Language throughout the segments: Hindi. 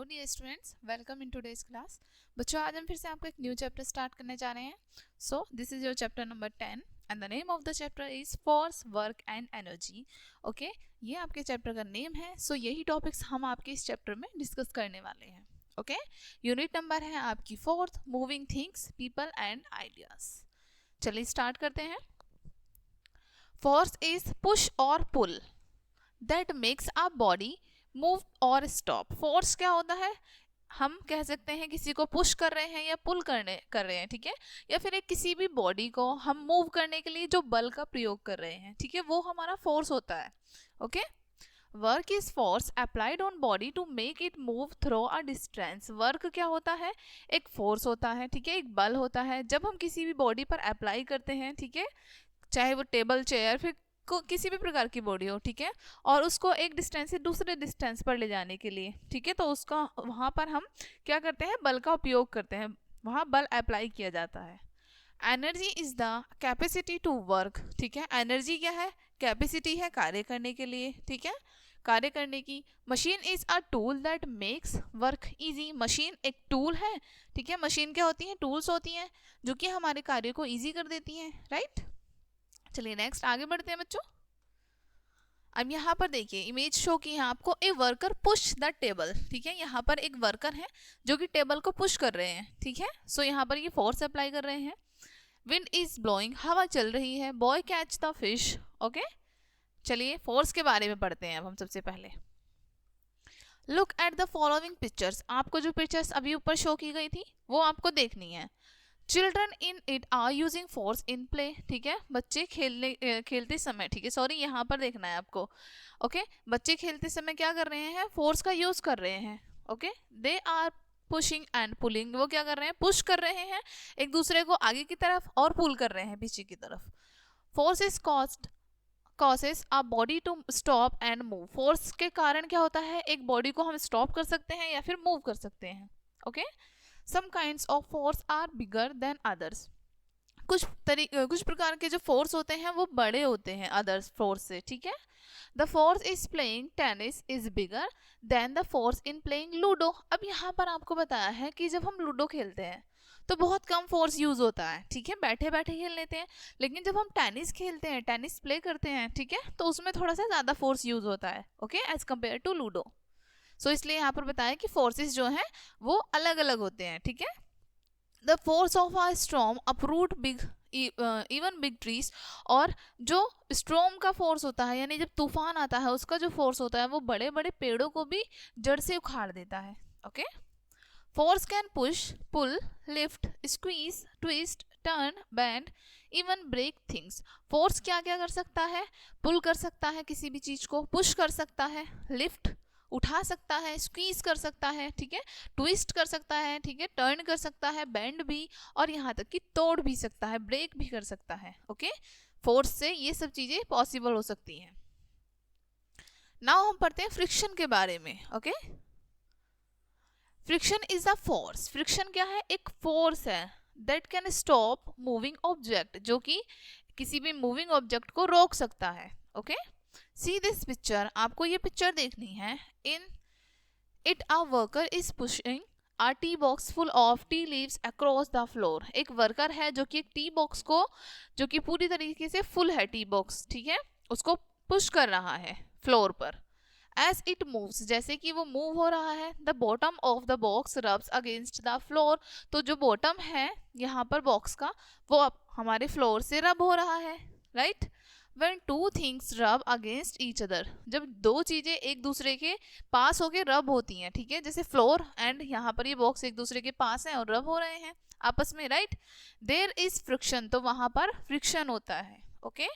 Hello dear students, welcome in today's class. बच्चों, आज हम फिर से आपको एक न्यू चैप्टर स्टार्ट करने जा रहे हैं। So this is your chapter number 10 and the name of the chapter is force, work and energy. Okay, ये आपके चैप्टर का नेम है। सो यही टॉपिक्स हम आपके इस चैप्टर में डिस्कस करने वाले हैं। ओके, यूनिट नंबर है आपकी 4th, moving things, people and ideas. चलिए स्टार्ट करते हैं। फोर्स इज पुश और pull that makes a body move और स्टॉप। फोर्स क्या होता है? हम कह सकते हैं किसी को पुश कर रहे हैं या पुल कर रहे हैं, ठीक है, या फिर एक किसी भी बॉडी को हम मूव करने के लिए जो बल का प्रयोग कर रहे हैं, ठीक है, वो हमारा फोर्स होता है। Okay, work is force applied on body to make it move through a distance. Work क्या होता है? एक फोर्स होता है, ठीक है, एक बल होता है जब हम किसी भी बॉडी पर अप्लाई करते हैं, ठीक है, चाहे वो टेबल, चेयर, फिर किसी भी प्रकार की बॉडी हो, ठीक है, और उसको एक डिस्टेंस से दूसरे डिस्टेंस पर ले जाने के लिए, ठीक है, तो उसका वहाँ पर हम क्या करते हैं? बल का उपयोग करते हैं, वहाँ बल अप्लाई किया जाता है। Energy is the capacity to work, ठीक है, एनर्जी क्या है? कैपेसिटी है कार्य करने के लिए, ठीक है, कार्य करने की। Machine is a tool that makes work easy. Machine एक टूल है, ठीक है, मशीन क्या होती है? टूल्स होती हैं जो कि हमारे कार्य को इजी कर देती हैं, राइट। चलिए नेक्स्ट आगे बढ़ते हैं बच्चों। अब यहाँ पर देखिए इमेज शो की है आपको, a worker push the table, ठीक है, यहाँ पर एक वर्कर है जो कि टेबल को पुश कर रहे हैं, ठीक है। सो यहाँ पर ये फोर्स अप्लाई कर रहे हैं। विंड इज ब्लोइंग, हवा चल रही है। Boy catch the fish. Okay, चलिए फोर्स के बारे में पढ़ते हैं अब हम सबसे पहले। Look at the following pictures. आपको जो पिक्चर्स अभी ऊपर शो की गई थी वो आपको देखनी है। Children in it are using force in play, ठीक है, बच्चे खेलते समय, ठीक है, सॉरी यहाँ पर देखना है आपको। ओके, बच्चे खेलते समय क्या कर रहे हैं? फोर्स का यूज कर रहे हैं। Okay, they are pushing and pulling, वो क्या कर रहे हैं? पुश कर रहे हैं एक दूसरे को आगे की तरफ और पुल कर रहे हैं पीछे की तरफ। Force is causes a body to stop and move. Force के कारण क्या होता है? एक बॉडी को हम स्टॉप कर सकते हैं या फिर मूव कर सकते हैं। Okay, some kinds of force are bigger than others. कुछ प्रकार के जो फोर्स होते हैं वो बड़े होते हैं अदर्स फोर्स से, ठीक है। The force is playing tennis is bigger than the force in playing ludo. अब यहाँ पर आपको बताया है कि जब हम लूडो खेलते हैं तो बहुत कम फोर्स यूज होता है, ठीक है, बैठे बैठे खेल लेते हैं। लेकिन जब हम टेनिस खेलते हैं, टेनिस प्ले करते हैं, ठीक है, तो उसमें थोड़ा सा ज्यादा फोर्स यूज होता है, okay, as compare to ludo. So इसलिए यहाँ पर बताया कि फोर्सेस जो हैं वो अलग अलग होते हैं, ठीक है। The force of a storm uproot big even big trees. और जो स्ट्रोम का फोर्स होता है, यानी जब तूफान आता है उसका जो फोर्स होता है वो बड़े बड़े पेड़ों को भी जड़ से उखाड़ देता है। Okay, force can push, pull, lift, squeeze, twist, turn, bend, even break things. Force क्या क्या कर सकता है? पुल कर सकता है किसी भी चीज को, पुश कर सकता है, लिफ्ट उठा सकता है, स्क्वीज कर सकता है, ठीक है, ट्विस्ट कर सकता है, ठीक है, टर्न कर सकता है, बेंड भी, और यहाँ तक कि तोड़ भी सकता है, ब्रेक भी कर सकता है। ओके, फोर्स से ये सब चीजें पॉसिबल हो सकती हैं। नाउ हम पढ़ते हैं फ्रिक्शन के बारे में। Okay, friction is a force. Friction क्या है? एक फोर्स है that can stop moving object, जो कि किसी भी मूविंग ऑब्जेक्ट को रोक सकता है। ओके, सी दिस पिक्चर, आपको ये पिक्चर देखनी है। In it a worker is pushing a T box full of tea leaves across the floor. एक वर्कर है जो कि एक टी बॉक्स को, जो कि पूरी तरीके से फुल है टी बॉक्स, ठीक है, उसको पुश कर रहा है फ्लोर पर। एज इट मूव्स, जैसे कि वो मूव हो रहा है, the bottom of the box rubs against the floor. तो जो बॉटम है यहाँ पर बॉक्स का, वो अब हमारे फ्लोर से रब हो रहा है, right. When two things rub against each other, जब दो चीजें एक दूसरे के पास होके रब होती हैं, ठीक है, जैसे फ्लोर एंड यहाँ पर ये बॉक्स एक दूसरे के पास है और रब हो रहे हैं आपस में, राइट, देयर इज फ्रिक्शन, तो वहां पर फ्रिक्शन होता है। Okay,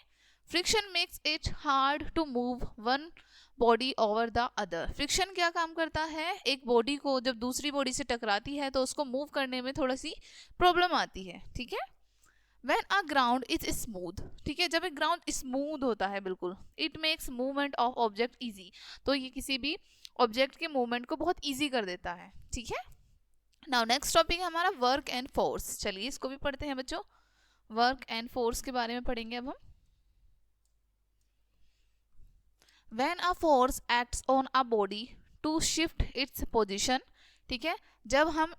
friction makes it hard to move one body over the other. Friction क्या काम करता है? एक बॉडी को जब दूसरी बॉडी से टकराती है तो उसको मूव करने में थोड़ी सी प्रॉब्लम आती है, ठीक है। When a ground is smooth, ठीक है, जब एक ग्राउंड स्मूथ होता है बिल्कुल, it makes movement of object easy, तो ये किसी भी ऑब्जेक्ट के मूवमेंट को बहुत इजी कर देता है, ठीक है। नाउ नेक्स्ट टॉपिक है हमारा वर्क एंड फोर्स। चलिए इसको भी पढ़ते हैं बच्चों। वर्क एंड फोर्स के बारे में पढ़ेंगे अब हम। When a force acts on a body to shift its position, ठीक है, जब हम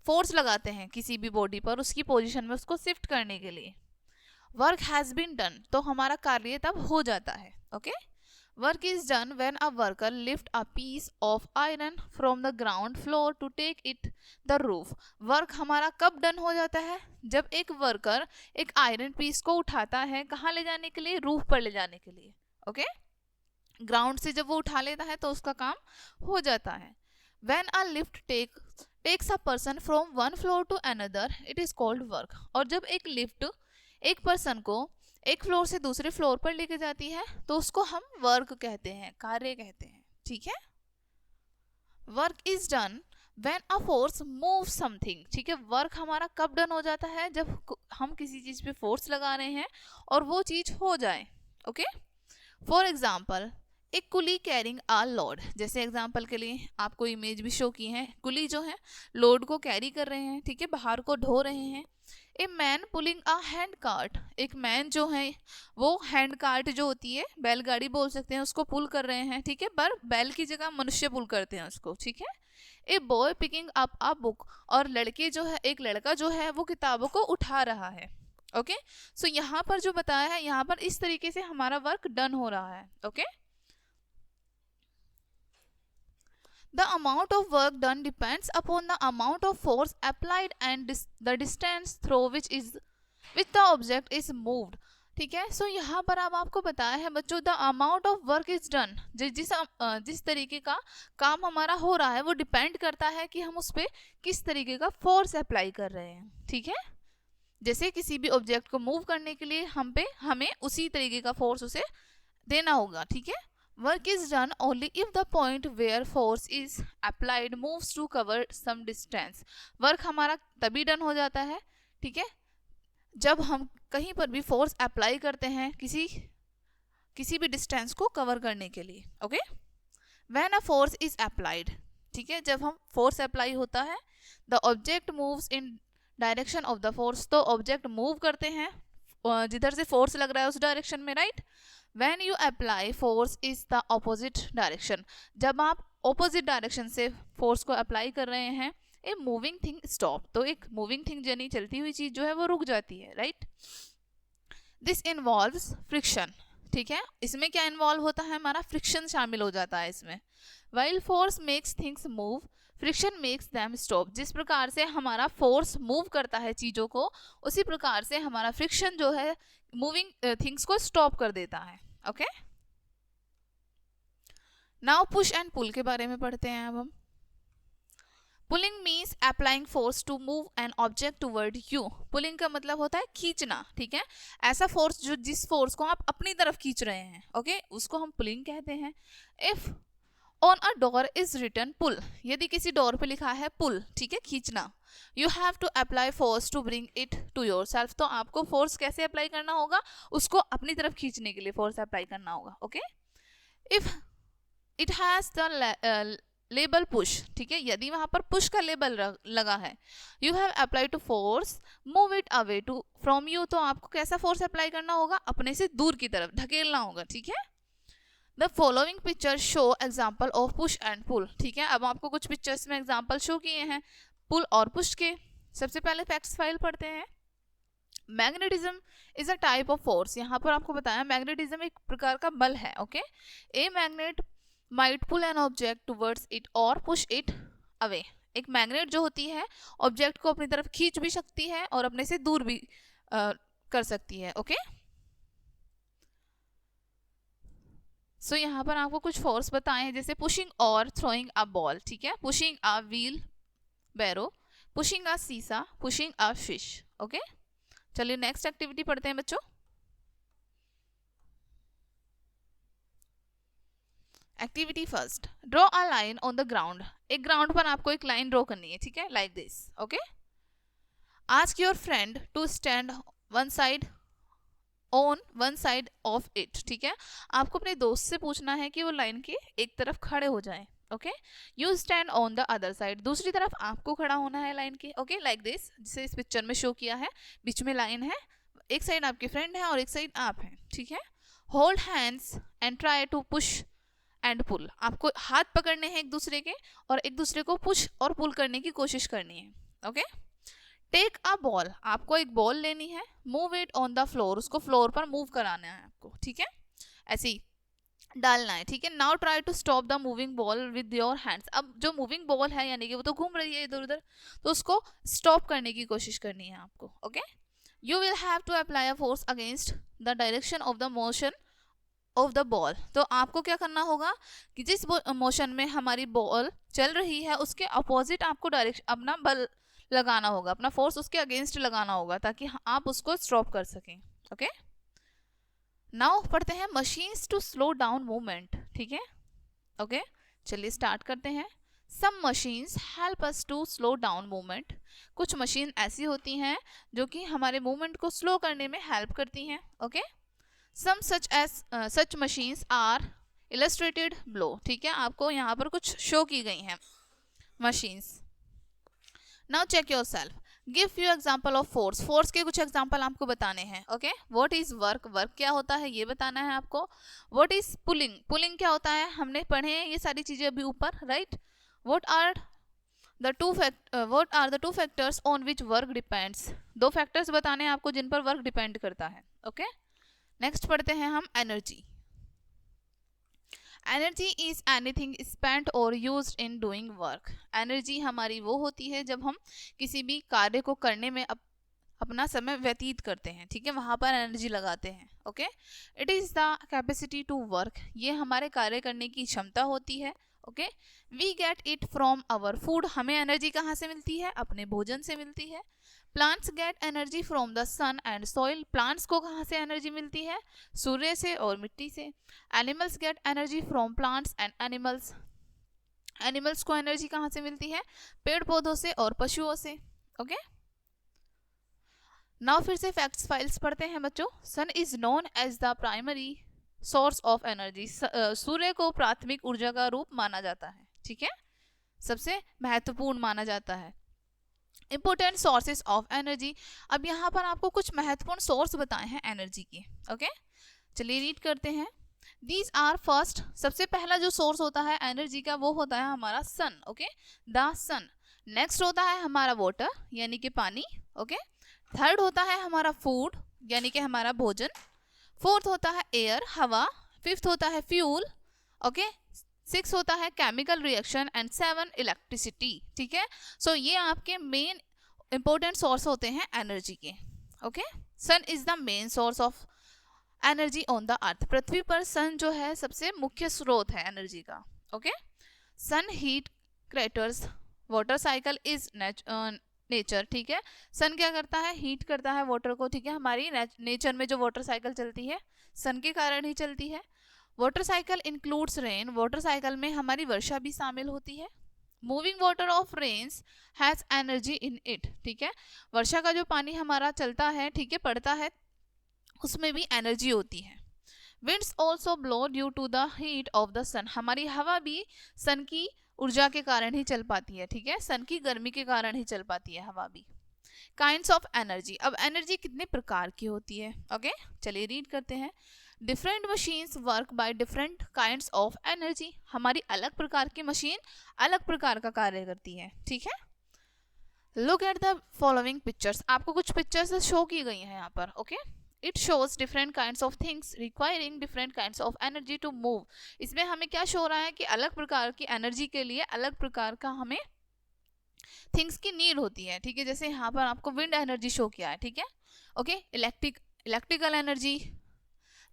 फोर्स लगाते हैं किसी भी बॉडी पर उसकी पोजीशन में उसको शिफ्ट करने के लिए, वर्क हैज बीन डन, तो हमारा कार्य तब हो जाता है। Okay, work is done when a worker lift a piece of iron from the ground floor to take it the roof. Work हमारा कब डन हो जाता है? जब एक वर्कर एक आयरन पीस को उठाता है, कहाँ ले जाने के लिए? रूफ पर ले जाने के लिए। ओके, ग्राउंड से जब वो उठा लेता है तो उसका काम हो जाता है। When a lift takes a person from one floor to another, it is called work. और जब एक लिफ्ट एक पर्सन को एक फ्लोर से दूसरे फ्लोर पर लेके जाती है तो उसको हम वर्क कहते हैं, कार्य कहते हैं। ठीक है, work is done when a force move something. ठीक है, वर्क हमारा कब डन हो जाता है? जब हम किसी चीज पे फोर्स लगा रहे हैं और वो चीज हो जाए। ओके, फॉर एग्जाम्पल एक कुली कैरिंग अ लोड, जैसे एग्जाम्पल के लिए आपको इमेज भी शो की है, कुली जो है लोड को कैरी कर रहे हैं, ठीक है, बाहर को ढो रहे हैं। A man pulling a hand cart, एक मैन जो है वो हैंड कार्ट जो होती है बैलगाड़ी बोल सकते हैं उसको पुल कर रहे हैं। ठीक है, पर बैल की जगह मनुष्य पुल करते हैं उसको। ठीक है, a boy picking up a book, और लड़के जो है एक लड़का जो है वो किताबों को उठा रहा है। ओके, सो यहाँ पर जो बताया है यहाँ पर इस तरीके से हमारा वर्क डन हो रहा है। Okay, the amount of work done depends upon the amount of force applied and the distance through which the object is moved। ठीक है, सो यहाँ पर अब आपको बताया है बच्चों, the amount of work is done, जिस तरीके का काम हमारा हो रहा है वो डिपेंड करता है कि हम उस पर किस तरीके का फोर्स अप्लाई कर रहे हैं। ठीक है, जैसे किसी भी ऑब्जेक्ट को मूव करने के लिए हमें उसी तरीके का फोर्स उसे देना होगा। ठीक है, work is done only if the point where force is applied moves to cover some distance. Work हमारा तभी डन हो जाता है, ठीक है, जब हम कहीं पर भी फोर्स अप्लाई करते हैं किसी भी डिस्टेंस को कवर करने के लिए। Okay, when a force is applied, ठीक है, जब हम फोर्स अप्लाई होता है, the object moves in direction of the force, तो ऑब्जेक्ट मूव करते हैं जिधर से फोर्स लग रहा है उस डायरेक्शन में। Right, when you apply force is the opposite direction, जब आप ऑपोजिट डायरेक्शन से फोर्स को अप्लाई कर रहे हैं, ए मूविंग थिंग स्टॉप, तो एक मूविंग थिंग यानी चलती हुई चीज जो है वो रुक जाती है। राइट, दिस इन्वॉल्व्स फ्रिक्शन, ठीक है, इसमें क्या इन्वॉल्व होता है? हमारा फ्रिक्शन शामिल हो जाता है इसमें। While force makes things move, friction makes them stop, जिस प्रकार से हमारा फोर्स मूव करता है चीजों को, उसी प्रकार से हमारा फ्रिक्शन जो है मूविंग थिंग्स को स्टॉप कर देता है। Okay, now push and pull के बारे में पढ़ते हैं अब हम। Pulling means applying force to move an object toward you. Pulling का मतलब होता है खींचना। ठीक है, ऐसा फोर्स जो जिस फोर्स को आप अपनी तरफ खींच रहे हैं, ओके, उसको हम पुलिंग कहते हैं। If on a door is written pull, यदि किसी डोर पे लिखा है पुल, ठीक है, खींचना, you have to apply force to bring it to yourself, तो आपको फोर्स कैसे अप्लाई करना होगा? उसको अपनी तरफ खींचने के लिए फोर्स अप्लाई करना होगा। Okay, if it has the label push, ठीक है, यदि वहां पर पुश का लेबल लगा है, you have apply to force move it away to from you, तो आपको कैसा फोर्स अप्लाई करना होगा? अपने से दूर की तरफ ढकेलना होगा। ठीक है, the following picture show example of push and pull. ठीक है, अब आपको कुछ पिक्चर्स में एग्जाम्पल शो किए हैं पुल और पुश के। सबसे पहले फैक्ट्स फाइल पढ़ते हैं। Magnetism is a type of force, यहाँ पर आपको बताया मैग्नेटिज्म एक प्रकार का बल है। Okay, a magnet might pull an object towards it और पुश इट अवे, एक मैग्नेट जो होती है ऑब्जेक्ट को अपनी तरफ खींच भी सकती है और अपने से दूर भी कर सकती है। ओके, सो यहाँ पर आपको कुछ फोर्स बताए हैं, जैसे पुशिंग और थ्रोइंग अ बॉल, ठीक है, pushing a wheelbarrow, pushing a seesaw, pushing a fish. Okay, चलिए नेक्स्ट एक्टिविटी पढ़ते हैं बच्चों। Activity first, draw a line on the ground, एक ग्राउंड पर आपको एक लाइन ड्रॉ करनी है। ठीक है, like this. Okay, ask your friend to stand one side on one side of it, ठीक है, आपको अपने दोस्त से पूछना है कि वो लाइन के एक तरफ खड़े हो जाएं। Okay, you stand on the other side, दूसरी तरफ आपको खड़ा होना है लाइन के। ओके, लाइक दिस, जिसे इस पिक्चर में शो किया है, बीच में लाइन है, एक साइड आपके फ्रेंड है और एक साइड आप हैं। ठीक है, hold hands and try to push and pull, आपको हाथ पकड़ने हैं एक दूसरे के और एक दूसरे को पुश और पुल करने की कोशिश करनी है. ओके. टेक अ बॉल, आपको एक बॉल लेनी है. Move it on the floor, उसको फ्लोर पर मूव कराना है आपको. ठीक है, ऐसे ही डालना है. ठीक है. Now try to stop the moving ball with your hands. अब जो मूविंग बॉल है यानी कि वो तो घूम रही है इधर उधर, तो उसको स्टॉप करने की कोशिश करनी है आपको. Okay. You will have to apply a force against the direction of the motion of the ball. तो आपको क्या करना होगा कि जिस मोशन में हमारी बॉल चल रही है उसके अपोजिट आपको डायरेक्शन अपना बल लगाना होगा, अपना फोर्स उसके अगेंस्ट लगाना होगा ताकि आप उसको स्टॉप कर सकें. ओके. नाउ पढ़ते हैं machines to slow down movement. ठीक है. ओके, चलिए स्टार्ट करते हैं. Some machines help us to slow down movement. कुछ मशीन ऐसी होती हैं जो कि हमारे मूवमेंट को स्लो करने में हेल्प करती हैं. Okay. Some such machines are illustrated below. ठीक है, आपको यहाँ पर कुछ शो की गई हैं machines. Now check yourself. Give few example of force. Force के कुछ एग्जाम्पल आपको बताने हैं. Okay. What is work, work क्या होता है ये बताना है आपको. व्हाट इज पुलिंग, पुलिंग क्या होता है हमने पढ़े हैं ये सारी चीजें अभी ऊपर, right. What are the two factors on which work depends. दो फैक्टर्स बताने हैं आपको जिन पर वर्क डिपेंड करता है. ओके. नेक्स्ट पढ़ते हैं हम energy. Energy is anything spent or used in doing work. Energy हमारी वो होती है जब हम किसी भी कार्य को करने में अपना समय व्यतीत करते हैं. ठीक है, वहां पर एनर्जी लगाते हैं. Okay. It is the capacity to work, ये हमारे कार्य करने की क्षमता होती है. Okay. We get it from our food, हमें एनर्जी कहाँ से मिलती है, अपने भोजन से मिलती है. Plants get energy from the sun and soil, plants को कहाँ से एनर्जी मिलती है, सूर्य से और मिट्टी से. Animals gate energy from plants and animals, animals को एनर्जी कहाँ से मिलती है, पेड़ पौधों से और पशुओं से. ओके. नाउ फिर से फैक्ट्स फाइल्स पढ़ते हैं बच्चों. Sun is known as the primary source of energy. सूर्य को प्राथमिक ऊर्जा का रूप माना जाता है. ठीक है, सबसे महत्वपूर्ण माना जाता है. Important sources of energy. अब यहाँ पर आपको कुछ महत्वपूर्ण सोर्स बताए हैं एनर्जी के. ओके, चलिए रीड करते हैं. दीज आर फर्स्ट, सबसे पहला जो सोर्स होता है एनर्जी का वो होता है हमारा sun. Okay, the sun. Next होता है हमारा वाटर यानी कि पानी. ओके. थर्ड होता है हमारा फूड यानी कि हमारा भोजन. फोर्थ होता है एयर, हवा. फिफ्थ होता है फ्यूल. ओके. 6 होता है केमिकल रिएक्शन एंड 7 इलेक्ट्रिसिटी. ठीक है, सो ये आपके मेन इंपॉर्टेंट सोर्स होते हैं एनर्जी के. Okay. Sun is the main source of energy on the earth. पृथ्वी पर सन जो है सबसे मुख्य स्रोत है एनर्जी का. Okay. Sun heat creates, water cycle is nature. ठीक है, सन क्या करता है, हीट करता है वाटर को. ठीक है, हमारी नेचर में जो वाटर साइकिल चलती है सन के कारण ही चलती है. Water cycle includes rain, water cycle में हमारी वर्षा भी शामिल होती है. Moving water of rains has energy in it. ठीक है, वर्षा का जो पानी हमारा चलता है, ठीक है, पड़ता है, उसमें भी एनर्जी होती है. Winds also blow due to the heat of the sun, हमारी हवा भी सन की ऊर्जा के कारण ही चल पाती है. ठीक है, सन की गर्मी के कारण ही चल पाती है हवा भी. Kinds of energy. अब एनर्जी कितने प्रकार की होती है. ओके, चलिए रीड करते हैं. Different machines work by different kinds of energy. हमारी अलग प्रकार की मशीन अलग प्रकार का कार्य करती है. ठीक है, look at the following pictures. आपको कुछ पिक्चर्स शो की गई हैं यहाँ पर. Okay. It shows different kinds of things requiring different kinds of energy to move. इसमें हमें क्या शो रहा है कि अलग प्रकार की एनर्जी के लिए अलग प्रकार का हमें थिंग्स की नीड होती है. ठीक है, जैसे यहाँ पर आपको विंड एनर्जी शो किया है. ठीक है. Okay. Electrical energy,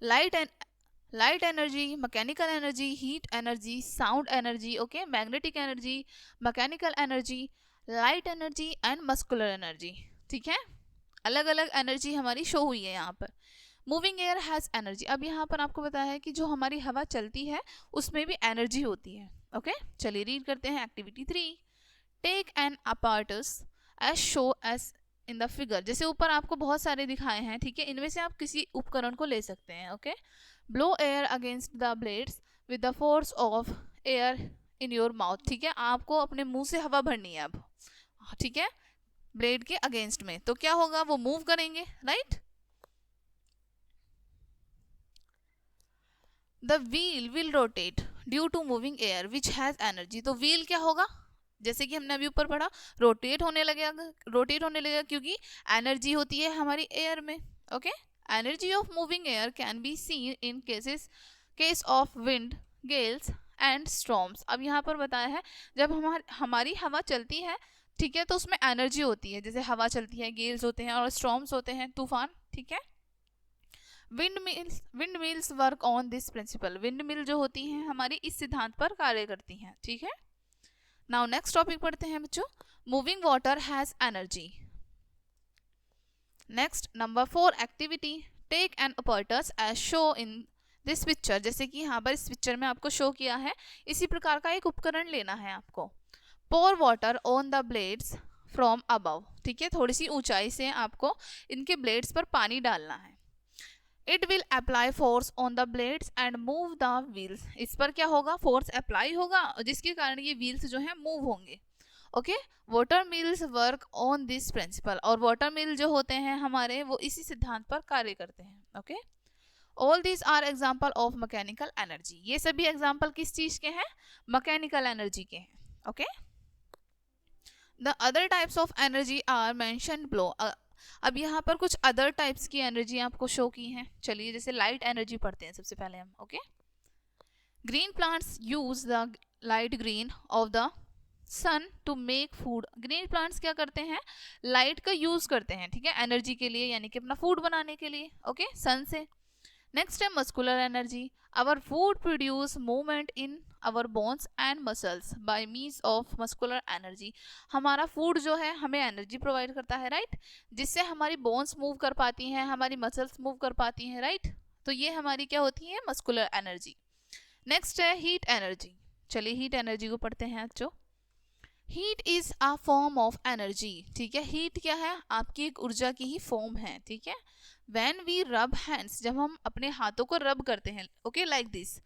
light energy, mechanical energy, heat energy, sound energy. Okay, magnetic energy, mechanical energy, light energy and muscular energy. ठीक है, अलग अलग एनर्जी हमारी शो हुई है यहाँ पर. Moving air has energy. अब यहाँ पर आपको बताया है कि जो हमारी हवा चलती है उसमें भी एनर्जी होती है. ओके, चलिए रीड करते हैं. Activity 3, take an apparatus as show as in the figure. जैसे ऊपर आपको बहुत सारे दिखाए हैं. ठीक है, इनमें से आप किसी उपकरण को ले सकते हैं. Okay. Blow air against the blades with the force of air in your mouth. ठीक है, आपको अपने मुंह से हवा भरनी है अब. ठीक है, ब्लेड के अगेंस्ट में, तो क्या होगा, वो मूव करेंगे, right. The wheel will rotate. Due to moving air which has energy. तो व्हील क्या होगा, जैसे कि हमने अभी ऊपर पढ़ा, रोटेट होने लगेगा क्योंकि एनर्जी होती है हमारी एयर में। Okay, energy of moving air can be seen in case of wind, Gales and storms. अब यहाँ पर बताया है जब हमारी हवा चलती है, ठीक है, तो उसमें एनर्जी होती है, जैसे हवा चलती है, गेल्स होते हैं और स्टॉर्म्स होते हैं, तूफान, ठीक है। Wind mills work on this principle. Wind mill जो होती हैं हमारी इस सिद्धांत पर कार्य करती हैं, ठीक है। नाउ नेक्स्ट टॉपिक पढ़ते हैं बच्चों, moving water has energy. Next number 4 activity, take an apparatus as show in this picture. जैसे कि यहाँ पर इस पिक्चर में आपको शो किया है, इसी प्रकार का एक उपकरण लेना है आपको। Pour water on the blades from above, ठीक है, थोड़ी सी ऊंचाई से आपको इनके ब्लेड्स पर पानी डालना है। It will apply force on the blades and move the wheels. इस पर क्या होगा, फोर्स अप्लाई होगा जिसके कारण ये व्हील्स जो है मूव होंगे। Okay, water mills work on this principle. और वाटर मिल जो होते हैं हमारे, वो इसी सिद्धांत पर कार्य करते हैं। Okay, all these are example of mechanical energy. ये सभी एग्जाम्पल किस चीज के हैं, मैकेनिकल एनर्जी के हैं। Okay, the other types of energy are mentioned below. अब यहाँ पर कुछ अदर टाइप्स की एनर्जी आपको शो की हैं। चलिए, जैसे लाइट एनर्जी पढ़ते हैं सबसे पहले हम। Okay, green plants use the light green of the sun to make food. Green plants क्या करते हैं, लाइट का यूज करते हैं, ठीक है, एनर्जी के लिए, यानी कि अपना फूड बनाने के लिए। ओके, सन से। नेक्स्ट है muscular energy. Our food produce movement in our bones and muscles by means of muscular energy. हमारा फूड जो है हमें एनर्जी प्रोवाइड करता है, राइट, जिससे हमारी बोन्स मूव कर पाती हैं, हमारी मसल्स मूव कर पाती हैं, राइट। तो ये हमारी क्या होती है, मस्कुलर एनर्जी। नेक्स्ट है हीट एनर्जी। चलिए हीट एनर्जी को पढ़ते हैं बच्चों। Heat is a form of energy, ठीक है, हीट क्या है, आपकी एक ऊर्जा की ही फॉर्म है, ठीक है। व्हेन वी रब हैंड्स, जब हम अपने हाथों को रब करते हैं, okay, like this,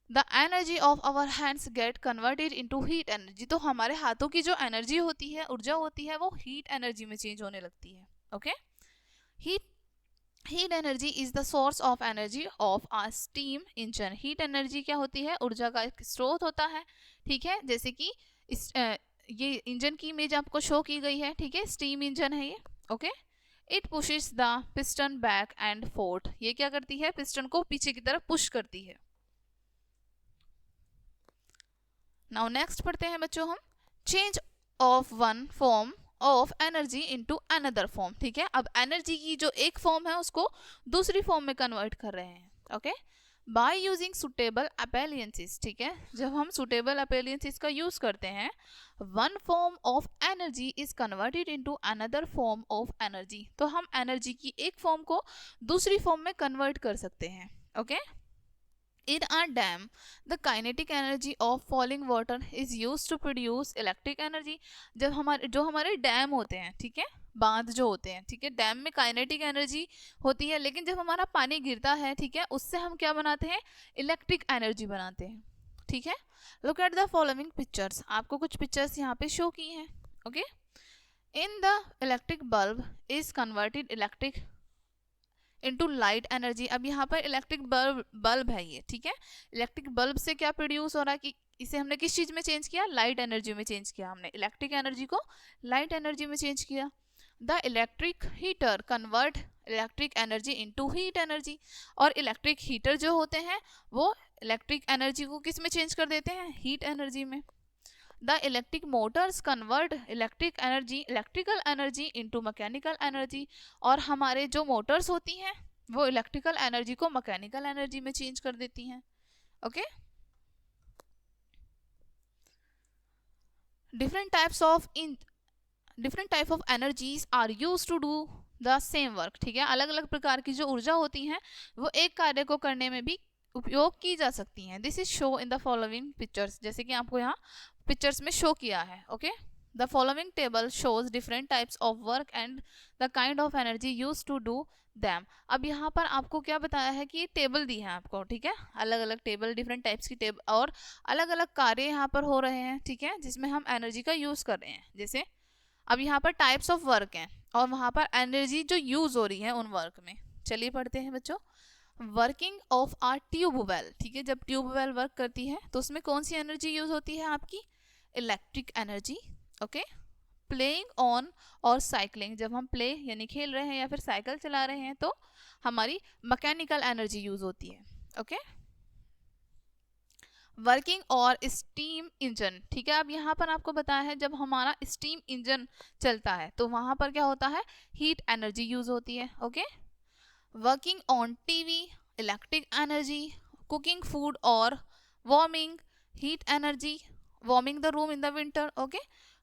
the energy of our hands get converted into heat energy. तो हमारे हाथों की जो एनर्जी होती है, ऊर्जा होती है, वो हीट एनर्जी में चेंज होने लगती है। Okay, heat energy is the source of energy of a steam engine. Heat energy क्या होती है, ऊर्जा का एक स्रोत होता है, ठीक है। जैसे कि ये इंजन की इमेज आपको शो की गई है, ठीक है, स्टीम इंजन है ये। Okay, it pushes the piston back and fourth. ये क्या करती है, पिस्टन को पीछे की तरफ पुश करती है। नाउ नेक्स्ट पढ़ते हैं बच्चों हम, change of one form of energy into another form, ठीक है। अब एनर्जी की जो एक फॉर्म है उसको दूसरी फॉर्म में कन्वर्ट कर रहे हैं। ओके, बाय यूजिंग सुटेबल अपेलियंसेस, ठीक है, जब हम सुटेबल अपेलियंसेस का यूज करते हैं, one form of energy is converted into another form of energy. तो हम एनर्जी की एक फॉर्म को दूसरी फॉर्म में कन्वर्ट कर सकते हैं। Okay, in a dam the kinetic energy of falling water is used to produce electric energy। जब हमारे डैम होते हैं, ठीक है, बांध जो होते हैं, ठीक है, डैम में काइनेटिक एनर्जी होती है, लेकिन जब हमारा पानी गिरता है, ठीक है, उससे हम क्या बनाते हैं, इलेक्ट्रिक एनर्जी बनाते हैं, ठीक है। Look at the following pictures. आपको कुछ पिक्चर्स यहाँ पे शो की हैं। Okay, in the electric bulb is converted electric into light energy. अब यहाँ पर इलेक्ट्रिक बल्ब है ये, ठीक है, इलेक्ट्रिक बल्ब से क्या प्रोड्यूस हो रहा है कि इसे हमने किस चीज में चेंज किया, लाइट एनर्जी में चेंज किया, हमने इलेक्ट्रिक एनर्जी को लाइट एनर्जी में चेंज किया। The electric heater convert electric energy into heat energy. और इलेक्ट्रिक हीटर जो होते हैं वो इलेक्ट्रिक एनर्जी को किस में चेंज कर देते हैं, हीट एनर्जी में। The electric motors convert electrical energy into mechanical energy. और हमारे जो मोटर्स होती हैं वो इलेक्ट्रिकल एनर्जी को मैकेनिकल एनर्जी में चेंज कर देती हैं। Okay, different type of energies are used to do the same work, ठीक है, अलग अलग प्रकार की जो ऊर्जा होती हैं वो एक कार्य को करने में भी उपयोग की जा सकती हैं। This is show in the following pictures, जैसे कि आपको यहाँ पिक्चर्स में शो किया है। Okay, the following table shows different types of work and the kind of energy use to do them. अब यहाँ पर आपको क्या बताया है कि टेबल दी है आपको, ठीक है, अलग अलग टेबल, डिफरेंट टाइप्स की टेबल, और अलग अलग कार्य यहाँ पर हो रहे हैं, ठीक है, जिसमें हम एनर्जी का यूज कर रहे हैं। जैसे अब यहाँ पर टाइप्स ऑफ वर्क हैं और वहाँ पर एनर्जी जो यूज हो रही है उन वर्क में। चलिए पढ़ते हैं बच्चों। वर्किंग ऑफ आर ट्यूबवेल, ठीक है, जब ट्यूबवेल वर्क करती है तो उसमें कौन सी एनर्जी यूज होती है आपकी, electric energy. Okay, playing on और साइकिलिंग, जब हम प्ले यानी खेल रहे हैं या फिर साइकिल चला रहे हैं तो हमारी मैकेनिकल एनर्जी यूज होती है। ओके, वर्किंग और स्टीम इंजन, ठीक है, अब यहाँ पर आपको बताया है जब हमारा स्टीम इंजन चलता है तो वहां पर क्या होता है, हीट एनर्जी यूज होती है। Okay, working on TV, electric energy, cooking food और warming, heat energy, warming the room in the winter. Okay,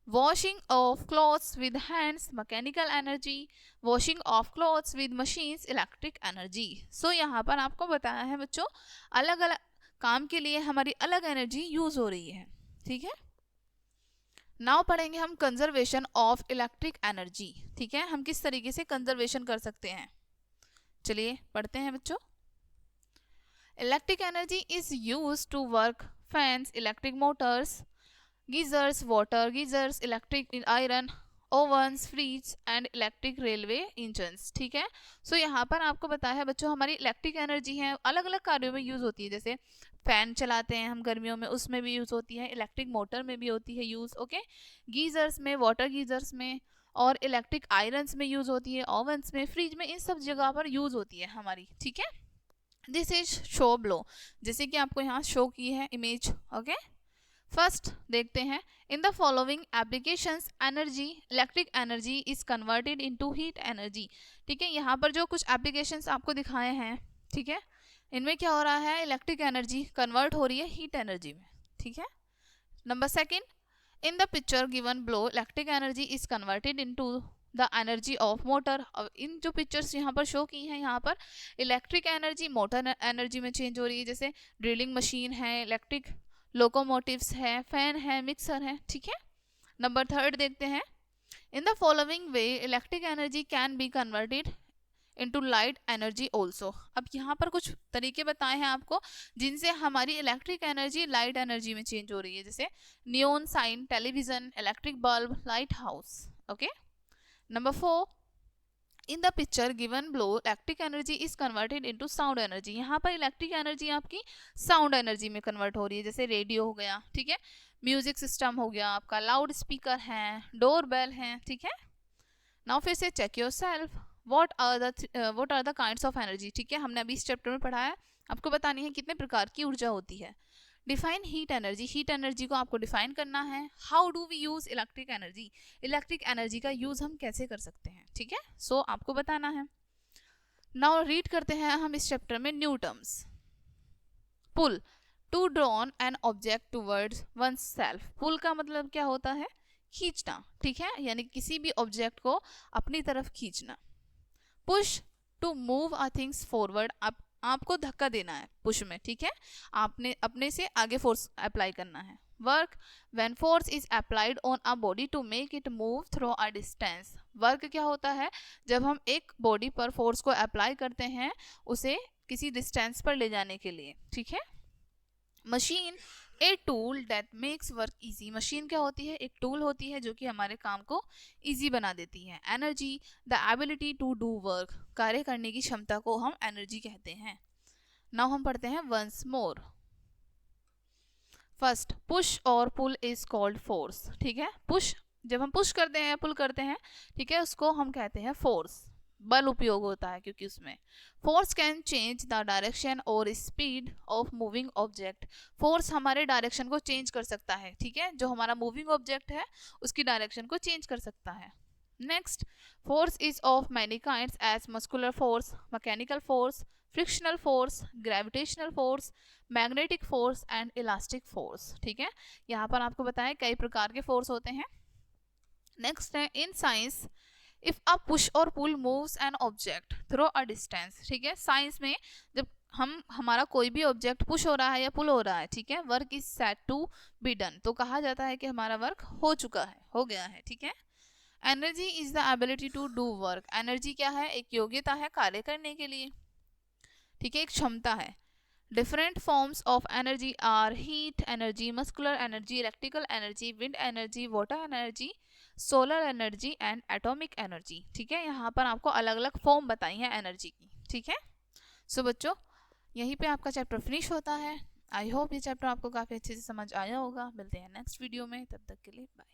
washing of clothes with hands, mechanical energy, washing of clothes with machines, electric energy। so यहाँ पर आपको बताया है बच्चों अलग अलग काम के लिए हमारी अलग एनर्जी यूज हो रही है। ठीक है, नाउ पढ़ेंगे हम कंजर्वेशन ऑफ इलेक्ट्रिक एनर्जी। ठीक है, हम किस तरीके से कंजर्वेशन कर सकते हैं, चलिए पढ़ते हैं बच्चों। Electric energy is use to work fans, electric motors, geysers, water geysers, electric iron, ovens, fridge and electric railway engines. ठीक है, सो यहाँ पर आपको बताया है बच्चों हमारी इलेक्ट्रिक एनर्जी है अलग अलग कार्यों में यूज होती है, जैसे फैन चलाते हैं हम गर्मियों में उसमें भी यूज होती है, इलेक्ट्रिक मोटर में भी होती है यूज। ओके, गीजर्स में, वाटर गीजर्स में और इलेक्ट्रिक आयरन्स में यूज होती है, ओवंस में, फ्रिज में, इन सब जगह पर यूज होती है हमारी। ठीक है, दिस इज शो ब्लो, जैसे कि आपको यहाँ शो की है इमेज। ओके, फर्स्ट देखते हैं, इन the following applications energy, electric energy is converted into heat energy. ठीक है, यहाँ पर जो कुछ एप्लीकेशंस आपको दिखाए हैं, ठीक है, इनमें क्या हो रहा है, इलेक्ट्रिक एनर्जी कन्वर्ट हो रही है हीट एनर्जी में। ठीक है, number second, in the picture given below electric energy is converted into the energy of motor. अब इन जो पिक्चर्स यहाँ पर शो की हैं, यहाँ पर इलेक्ट्रिक एनर्जी मोटर एनर्जी में चेंज हो रही है, जैसे ड्रिलिंग मशीन है, इलेक्ट्रिक लोकोमोटिव्स है, फैन है, मिक्सर है। ठीक है, नंबर थर्ड देखते हैं, इन the following way electric energy can be converted into light energy also. अब यहाँ पर कुछ तरीके बताए हैं आपको जिनसे हमारी इलेक्ट्रिक एनर्जी लाइट एनर्जी में चेंज हो रही है, जैसे neon sign, television, electric bulb, lighthouse. Okay, number 4, in the picture given below electric energy is converted into sound energy. यहाँ पर इलेक्ट्रिक एनर्जी आपकी साउंड एनर्जी में कन्वर्ट हो रही है, जैसे रेडियो हो गया, ठीक है, म्यूजिक सिस्टम हो गया आपका, लाउड स्पीकर है, डोर बेल है। ठीक है, नाउ फिर से check yourself, what are the kinds of energy. ठीक है, हमने अभी इस चैप्टर में पढ़ा है, आपको बतानी है कितने प्रकार की ऊर्जा होती है। Define heat energy, heat energy को आपको डिफाइन करना है। How do we use electric energy, electric energy का यूज हम कैसे कर सकते हैं। ठीक है, सो आपको बताना है। नाउ रीड करते हैं हम इस चैप्टर में new terms. Pull, to drawn an object towards oneself. Pull का मतलब क्या होता है, खींचना। ठीक है, यानी किसी भी ऑब्जेक्ट को अपनी तरफ खींचना। Push, to move a things forward, आपको धक्का देना है पुश में। ठीक है, आपने अपने से आगे फोर्स अप्लाई करना है। Work, when force is applied on a body to make it move through a distance. Work क्या होता है, जब हम एक बॉडी पर फोर्स को अप्लाई करते हैं उसे किसी डिस्टेंस पर ले जाने के लिए। ठीक है, machine, a tool that makes work easy. Machine क्या होती है, एक टूल होती है जो कि हमारे काम को इजी बना देती है। Energy, the ability to do work, कार्य करने की क्षमता को हम एनर्जी कहते हैं। नाउ हम पढ़ते हैं वंस मोर। फर्स्ट, पुश और पुल इज कॉल्ड फोर्स। ठीक है, पुश जब हम पुश करते हैं, पुल करते हैं, ठीक है, उसको हम कहते हैं फोर्स, बल उपयोग होता है क्योंकि उसमें। Force can change the direction और speed of moving object. Force हमारे डायरेक्शन को चेंज कर सकता है। ठीक है, जो हमारा मूविंग ऑब्जेक्ट है उसकी डायरेक्शन को चेंज कर सकता है। Next, force is of many kinds as muscular force, mechanical force, frictional force, gravitational force, magnetic force and elastic force. ठीक है, यहाँ पर आपको बताएं कई प्रकार के फोर्स होते हैं। नेक्स्ट है, in science, if a push और pull moves an object through a distance. ठीक है, साइंस में जब हमारा कोई भी ऑब्जेक्ट पुश हो रहा है या पुल हो रहा है, ठीक है, work is said to be done, तो कहा जाता है कि हमारा वर्क हो चुका है, हो गया है। ठीक है, energy is the ability to do work. Energy क्या है, एक योग्यता है कार्य करने के लिए। ठीक है, एक क्षमता है। Different forms of energy are heat energy, muscular energy, electrical energy, wind energy, water energy, solar energy and atomic energy. ठीक है, यहाँ पर आपको अलग अलग फॉर्म बताई हैं एनर्जी की। ठीक है, सो बच्चों यहीं पे आपका चैप्टर फिनिश होता है। आई होप ये चैप्टर आपको काफ़ी अच्छे से समझ आया होगा। मिलते हैं नेक्स्ट वीडियो में, तब तक के लिए बाय।